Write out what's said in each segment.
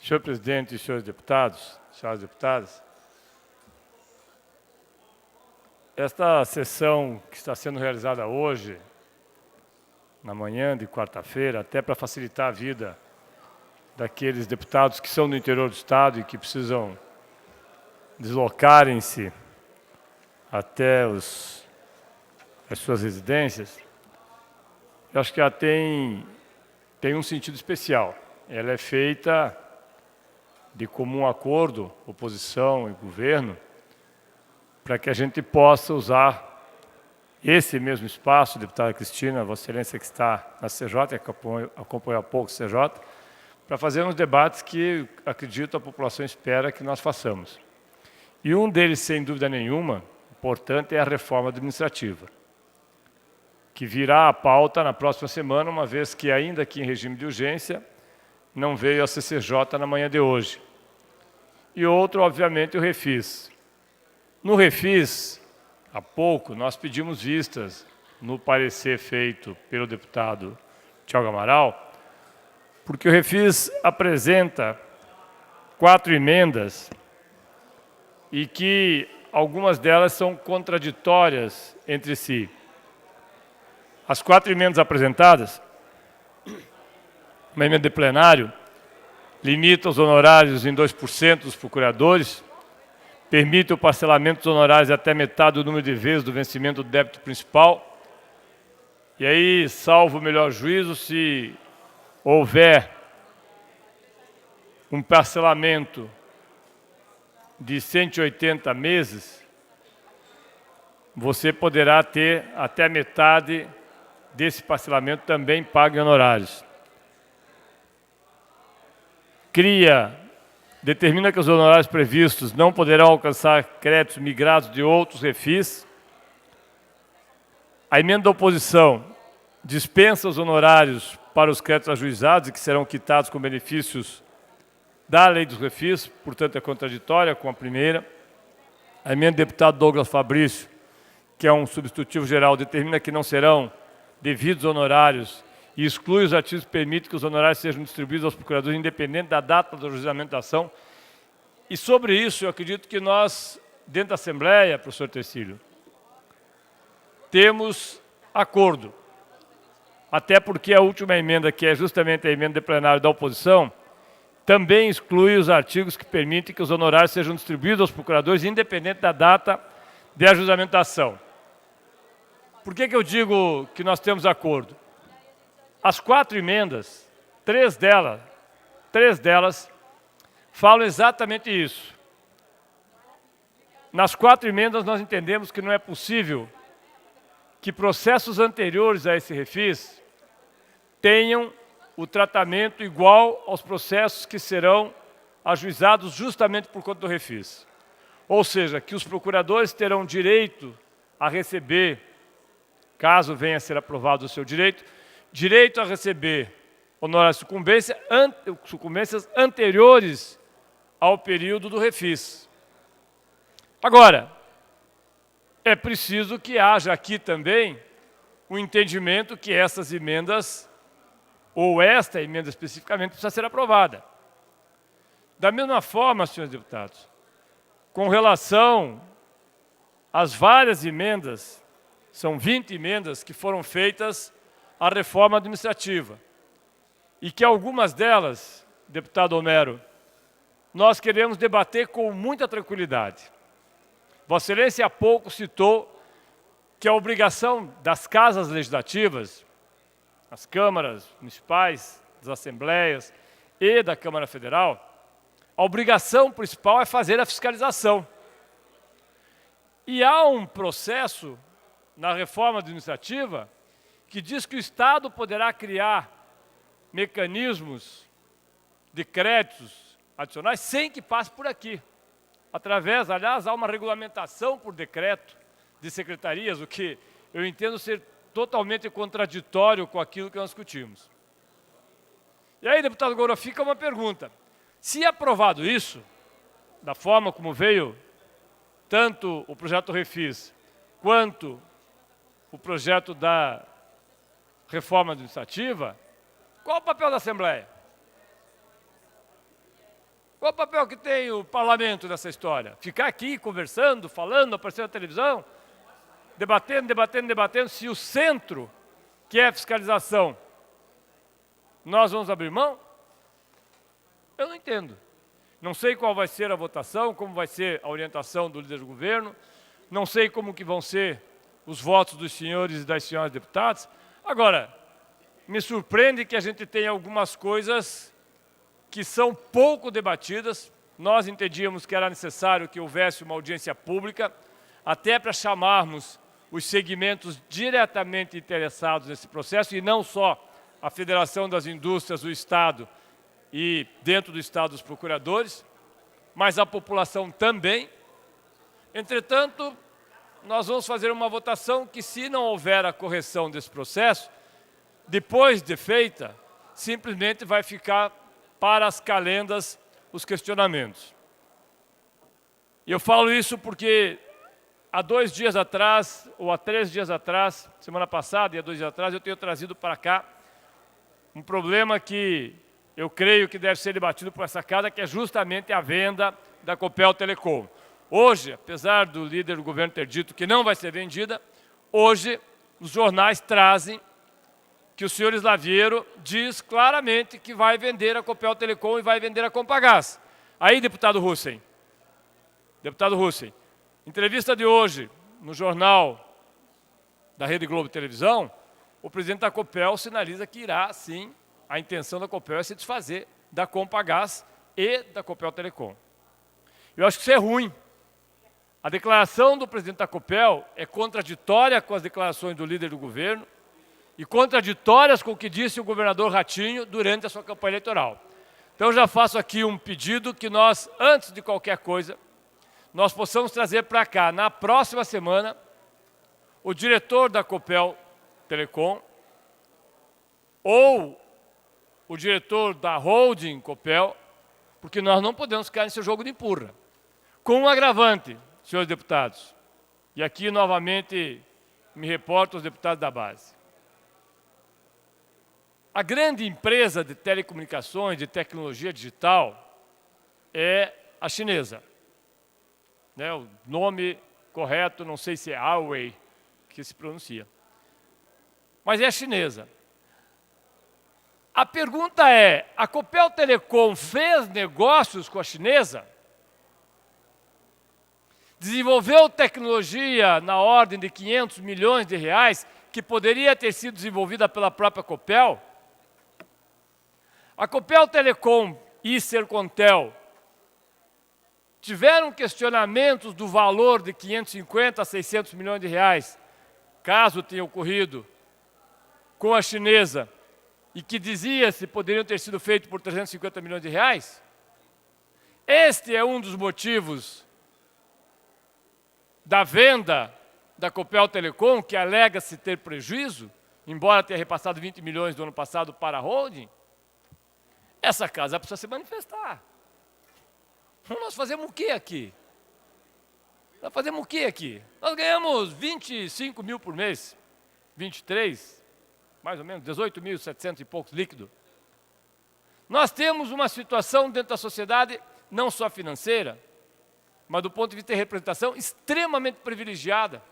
Senhor presidente e senhores deputados, senhoras deputadas, esta sessão que está sendo realizada hoje, na manhã de quarta-feira, até para facilitar a vida daqueles deputados que são do interior do Estado e que precisam deslocarem-se até as suas residências, eu acho que ela tem um sentido especial. Ela é feita de comum acordo, oposição e governo, para que a gente possa usar esse mesmo espaço, deputada Cristina, Vossa Excelência que está na CJ, que acompanha há pouco o CJ, para fazer uns debates que, acredito, a população espera que nós façamos. E um deles, sem dúvida nenhuma, importante, é a reforma administrativa, que virá à pauta na próxima semana, uma vez que, ainda que em regime de urgência, não veio a CCJ na manhã de hoje. E outro, obviamente, o Refis. No Refis, há pouco, nós pedimos vistas no parecer feito pelo deputado Thiago Amaral, porque o Refis apresenta 4 emendas e que algumas delas são contraditórias entre si. As 4 emendas apresentadas, uma emenda de plenário, limita os honorários em 2% dos procuradores, permite o parcelamento dos honorários até metade do número de vezes do vencimento do débito principal, e aí, salvo o melhor juízo, se houver um parcelamento de 180 meses, você poderá ter até metade desse parcelamento também pago em honorários. Determina que os honorários previstos não poderão alcançar créditos migrados de outros refis. A emenda da oposição dispensa os honorários para os créditos ajuizados e que serão quitados com benefícios da lei dos refis, portanto é contraditória com a primeira. A emenda do deputado Douglas Fabrício, que é um substitutivo geral, determina que não serão devidos honorários e exclui os artigos que permitem que os honorários sejam distribuídos aos procuradores independente da data do ajuizamento da ação. E sobre isso, eu acredito que nós, dentro da Assembleia, professor Tercílio, temos acordo. Até porque a última emenda, que é justamente a emenda de plenário da oposição, também exclui os artigos que permitem que os honorários sejam distribuídos aos procuradores independente da data de ajuizamento da ação. Por que eu digo que nós temos acordo? As 4 emendas, 3 delas falam exatamente isso. Nas 4 emendas nós entendemos que não é possível que processos anteriores a esse refis tenham o tratamento igual aos processos que serão ajuizados justamente por conta do refis. Ou seja, que os procuradores terão direito a receber, caso venha a ser aprovado o seu direito a receber honorários de sucumbências anteriores ao período do refis. Agora, é preciso que haja aqui também o entendimento que essas emendas, ou esta emenda especificamente, precisa ser aprovada. Da mesma forma, senhores deputados, com relação às várias emendas, são 20 emendas que foram feitas à reforma administrativa, e que algumas delas, deputado Homero, nós queremos debater com muita tranquilidade. Vossa Excelência há pouco citou que a obrigação das casas legislativas, as câmaras municipais, das assembleias e da Câmara Federal, a obrigação principal é fazer a fiscalização. E há um processo na reforma administrativa que diz que o Estado poderá criar mecanismos de créditos adicionais sem que passe por aqui. Aliás, há uma regulamentação por decreto de secretarias, o que eu entendo ser totalmente contraditório com aquilo que nós discutimos. E aí, deputado Goura, fica uma pergunta. Se aprovado isso, da forma como veio tanto o projeto Refis quanto o projeto da reforma administrativa, qual o papel da Assembleia? Qual o papel que tem o parlamento nessa história? Ficar aqui conversando, falando, aparecendo na televisão, debatendo, debatendo, debatendo, se o centro, que é a fiscalização, nós vamos abrir mão? Eu não entendo. Não sei qual vai ser a votação, como vai ser a orientação do líder do governo, não sei como que vão ser os votos dos senhores e das senhoras deputadas. Agora, me surpreende que a gente tenha algumas coisas que são pouco debatidas. Nós entendíamos que era necessário que houvesse uma audiência pública, até para chamarmos os segmentos diretamente interessados nesse processo, e não só a Federação das Indústrias, o Estado e, dentro do Estado, os procuradores, mas a população também. Entretanto, nós vamos fazer uma votação que, se não houver a correção desse processo, depois de feita, simplesmente vai ficar para as calendas os questionamentos. E eu falo isso porque há 2 dias atrás, ou há 3 dias atrás, semana passada e há 2 dias atrás, eu tenho trazido para cá um problema que eu creio que deve ser debatido por essa casa, que é justamente a venda da Copel Telecom. Hoje, apesar do líder do governo ter dito que não vai ser vendida, hoje os jornais trazem que o senhor Slaviero diz claramente que vai vender a Copel Telecom e vai vender a Compagás. Aí, deputado Hussen, entrevista de hoje no jornal da Rede Globo Televisão, o presidente da Copel sinaliza que irá, sim, a intenção da Copel é se desfazer da Compagás e da Copel Telecom. Eu acho que isso é ruim. A declaração do presidente da Copel é contraditória com as declarações do líder do governo e contraditórias com o que disse o governador Ratinho durante a sua campanha eleitoral. Então, eu já faço aqui um pedido que nós, antes de qualquer coisa, nós possamos trazer para cá, na próxima semana, o diretor da Copel Telecom ou o diretor da holding Copel, porque nós não podemos ficar nesse jogo de empurra. Com um agravante, senhores deputados, e aqui novamente me reporto aos deputados da base. A grande empresa de telecomunicações, de tecnologia digital, é a chinesa. O nome correto, não sei se é Huawei que se pronuncia, mas é a chinesa. A pergunta é, a Copel Telecom fez negócios com a chinesa? Desenvolveu tecnologia na ordem de 500 milhões de reais que poderia ter sido desenvolvida pela própria Copel? A Copel Telecom e Sercontel tiveram questionamentos do valor de 550 a 600 milhões de reais, caso tenha ocorrido com a chinesa, e que dizia-se poderiam ter sido feitos por 350 milhões de reais? Este é um dos motivos da venda da Copel Telecom, que alega-se ter prejuízo, embora tenha repassado 20 milhões do ano passado para a holding. Essa casa precisa se manifestar. Nós fazemos o que aqui? Nós ganhamos 25 mil por mês, 23, mais ou menos, 18.700 e poucos líquido. Nós temos uma situação dentro da sociedade, não só financeira, mas do ponto de vista de representação, extremamente privilegiada.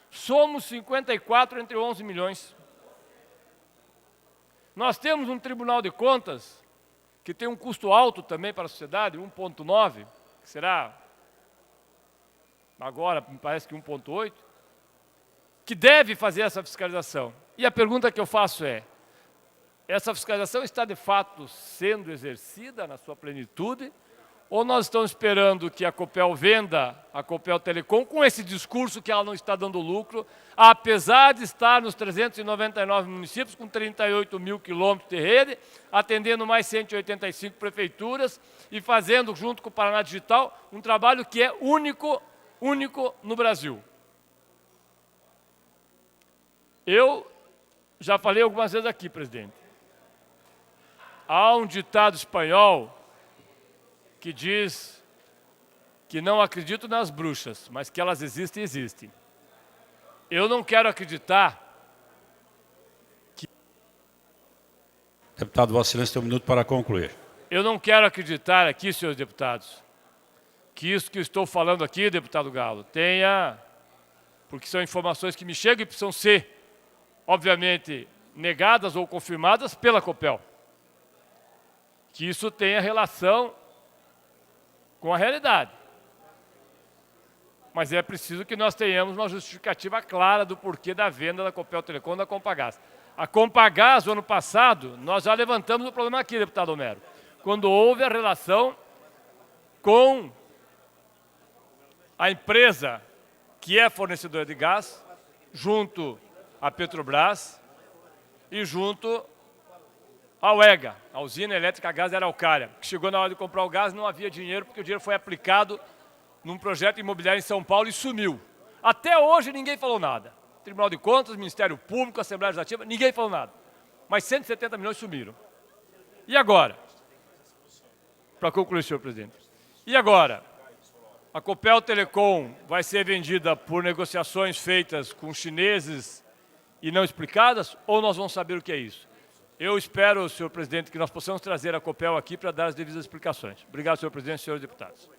Somos 54 entre 11 milhões. Nós temos um Tribunal de Contas que tem um custo alto também para a sociedade, 1,9, que será, agora me parece que 1,8, que deve fazer essa fiscalização. E a pergunta que eu faço é, essa fiscalização está de fato sendo exercida na sua plenitude, ou nós estamos esperando que a Copel venda a Copel Telecom com esse discurso que ela não está dando lucro, apesar de estar nos 399 municípios, com 38 mil quilômetros de rede, atendendo mais 185 prefeituras e fazendo, junto com o Paraná Digital, um trabalho que é único no Brasil. Eu já falei algumas vezes aqui, presidente. Há um ditado espanhol que diz que não acredito nas bruxas, mas que elas existem. Eu não quero acreditar que... Deputado, Vossa Excelência tem 1 minuto para concluir. Eu não quero acreditar aqui, senhores deputados, que isso que eu estou falando aqui, deputado Galo, tenha, porque são informações que me chegam e precisam ser, obviamente, negadas ou confirmadas pela Copel, que isso tenha relação com a realidade. Mas é preciso que nós tenhamos uma justificativa clara do porquê da venda da Copel Telecom da Compagás. A Compagás, o ano passado, nós já levantamos o problema aqui, deputado Homero, quando houve a relação com a empresa que é fornecedora de gás, junto à Petrobras e junto à UEGA, a Usina Elétrica Gás da Araucária, que chegou na hora de comprar o gás, não havia dinheiro, porque o dinheiro foi aplicado num projeto imobiliário em São Paulo e sumiu. Até hoje ninguém falou nada. Tribunal de Contas, Ministério Público, Assembleia Legislativa, ninguém falou nada. Mas 170 milhões sumiram. E agora? Para concluir, senhor presidente. E agora? A Copel Telecom vai ser vendida por negociações feitas com chineses e não explicadas, ou nós vamos saber o que é isso? Eu espero, senhor presidente, que nós possamos trazer a Copel aqui para dar as devidas explicações. Obrigado, senhor presidente e senhores deputados.